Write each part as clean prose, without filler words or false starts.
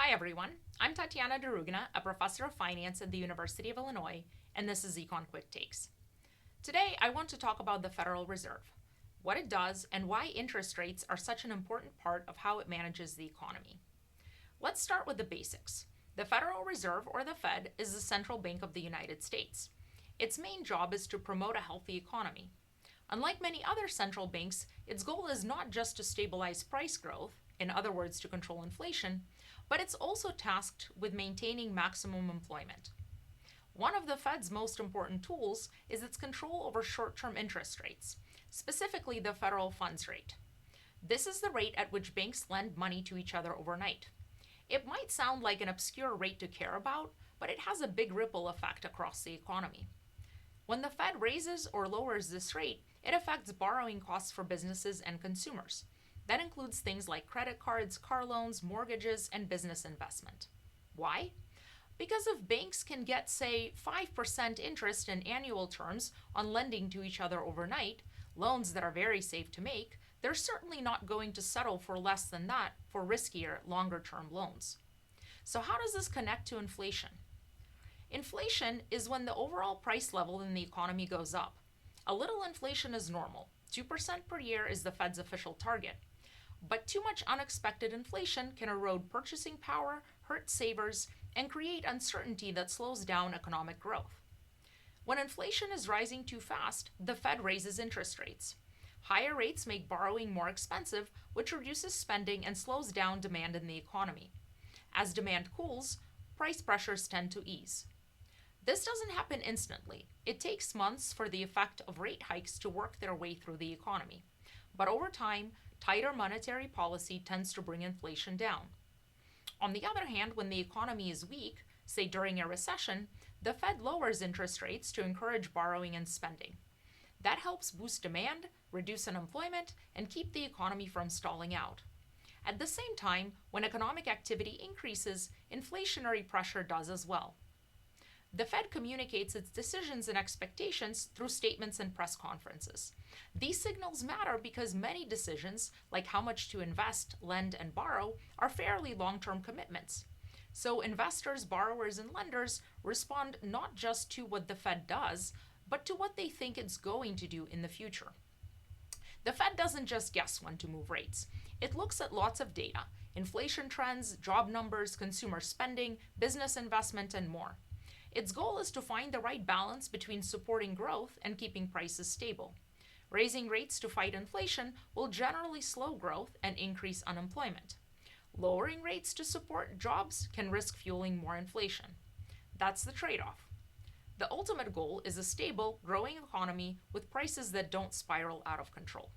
Hi everyone, I'm Tatiana Derugina, a professor of finance at the University of Illinois, and this is Econ Quick Takes. Today I want to talk about the Federal Reserve, what it does, and why interest rates are such an important part of how it manages the economy. Let's start with the basics. The Federal Reserve, or the Fed, is the central bank of the United States. Its main job is to promote a healthy economy. Unlike many other central banks, its goal is not just to stabilize price growth, in other words, to control inflation, but it's also tasked with maintaining maximum employment. One of the Fed's most important tools is its control over short term interest rates, specifically the federal funds rate. This is the rate at which banks lend money to each other overnight. It might sound like an obscure rate to care about, but it has a big ripple effect across the economy. When the Fed raises or lowers this rate, it affects borrowing costs for businesses and consumers. That includes things like credit cards, car loans, mortgages, and business investment. Why? Because if banks can get, say, 5% interest in annual terms on lending to each other overnight, loans that are very safe to make, they're certainly not going to settle for less than that for riskier, longer term loans. So, how does this connect to inflation? Inflation is when the overall price level in the economy goes up. A little inflation is normal. 2% per year is the Fed's official target. But too much unexpected inflation can erode purchasing power, hurt savers, and create uncertainty that slows down economic growth. When inflation is rising too fast, the Fed raises interest rates. Higher rates make borrowing more expensive, which reduces spending and slows down demand in the economy. As demand cools, price pressures tend to ease. This doesn't happen instantly. It takes months for the effect of rate hikes to work their way through the economy. But over time, tighter monetary policy tends to bring inflation down. On the other hand, when the economy is weak, say during a recession, the Fed lowers interest rates to encourage borrowing and spending. That helps boost demand, reduce unemployment, and keep the economy from stalling out. At the same time, when economic activity increases, inflationary pressure does as well. The Fed communicates its decisions and expectations through statements and press conferences. These signals matter because many decisions, like how much to invest, lend, and borrow, are fairly long term commitments. So investors, borrowers, and lenders respond not just to what the Fed does, but to what they think it's going to do in the future. The Fed doesn't just guess when to move rates. It looks at lots of data: inflation trends, job numbers, consumer spending, business investment, and more. Its goal is to find the right balance between supporting growth and keeping prices stable. Raising rates to fight inflation will generally slow growth and increase unemployment. Lowering rates to support jobs can risk fueling more inflation. That's the trade off. The ultimate goal is a stable, growing economy with prices that don't spiral out of control.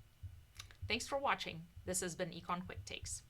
Thanks for watching. This has been Econ Quick Takes.